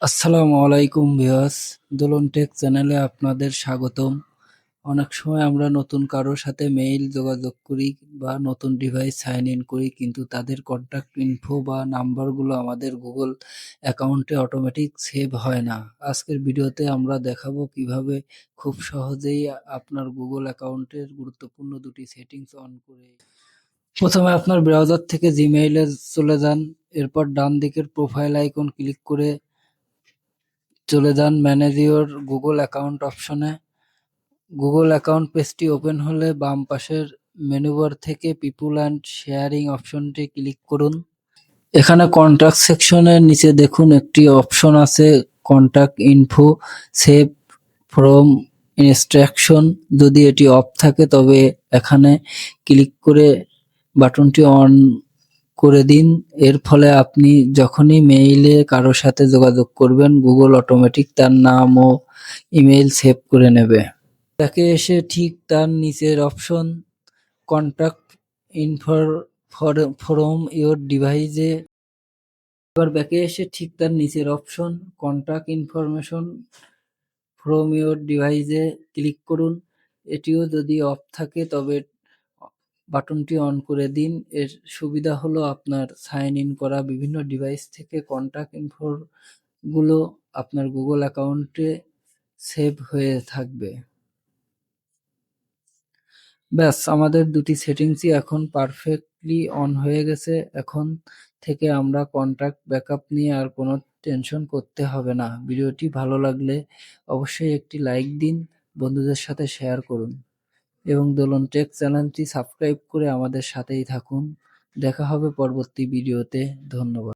আসসালামু আলাইকুম ভিউয়ার্স, দোলন টেক চ্যানেলে আপনাদের স্বাগতম। অনেক সময় আমরা নতুন কারোর সাথে মেইল যোগাযোগ করি বা নতুন ডিভাইস সাইন ইন করি, কিন্তু তাদের কন্ট্যাক্ট ইনফো বা নাম্বারগুলো আমাদের গুগল অ্যাকাউন্টে অটোমেটিক সেভ হয় না। আজকের ভিডিওতে আমরা দেখাবো কিভাবে খুব সহজেই আপনার গুগল অ্যাকাউন্টের গুরুত্বপূর্ণ দুটি সেটিংস অন করে। প্রথমে আপনার ব্রাউজার থেকে জিমেইলে চলে যান, এরপর ডান দিকের প্রোফাইল আইকন ক্লিক করে চলে যান ম্যানেজ ইওর গুগল অ্যাকাউন্ট অপশনে। গুগল অ্যাকাউন্ট পেজটি ওপেন হলে বাম পাশের মেনুবার থেকে পিপল অ্যান্ড শেয়ারিং অপশনটি ক্লিক করুন। এখানে কন্ট্যাক্ট সেকশনের নিচে দেখুন একটি অপশন আছে contact info save from instruction. যদি এটি অফ থাকে তবে এখানে ক্লিক করে বাটনটি অন করে দিন। এর ফলে আপনি যখনই মেইলে কারোর সাথে যোগাযোগ করবেন, গুগল অটোমেটিক তার নাম ও ইমেইল সেভ করে নেবে। ব্যাকে এসে ঠিক তার নিচের অপশন কন্ট্যাক্ট ইনফর ফ্রম ইওর ডিভাইসে এবার ব্যাকে এসে ঠিক তার নিচের option contact information from your ডিভাইসে ক্লিক করুন। এটিও যদি অফ থাকে তবে বাটনটি অন করে দিন। এর সুবিধা হলো আপনার সাইন ইন করা বিভিন্ন ডিভাইস থেকে কন্ট্যাক্ট ইনফোগুলো আপনার গুগল অ্যাকাউন্টে সেভ হয়ে থাকবে। ব্যাস, আমাদের দুটি সেটিংসই এখন পারফেক্টলি অন হয়ে গেছে। এখন থেকে আমরা কন্ট্যাক্ট ব্যাকআপ নিয়ে আর কোনো টেনশন করতে হবে না। ভিডিওটি ভালো লাগলে অবশ্যই একটি লাইক দিন, বন্ধুদের সাথে শেয়ার করুন এবং দোলন টেক চ্যানেলটি সাবস্ক্রাইব করে আমাদের সাথেই থাকুন। দেখা হবে পরবর্তী ভিডিওতে। ধন্যবাদ।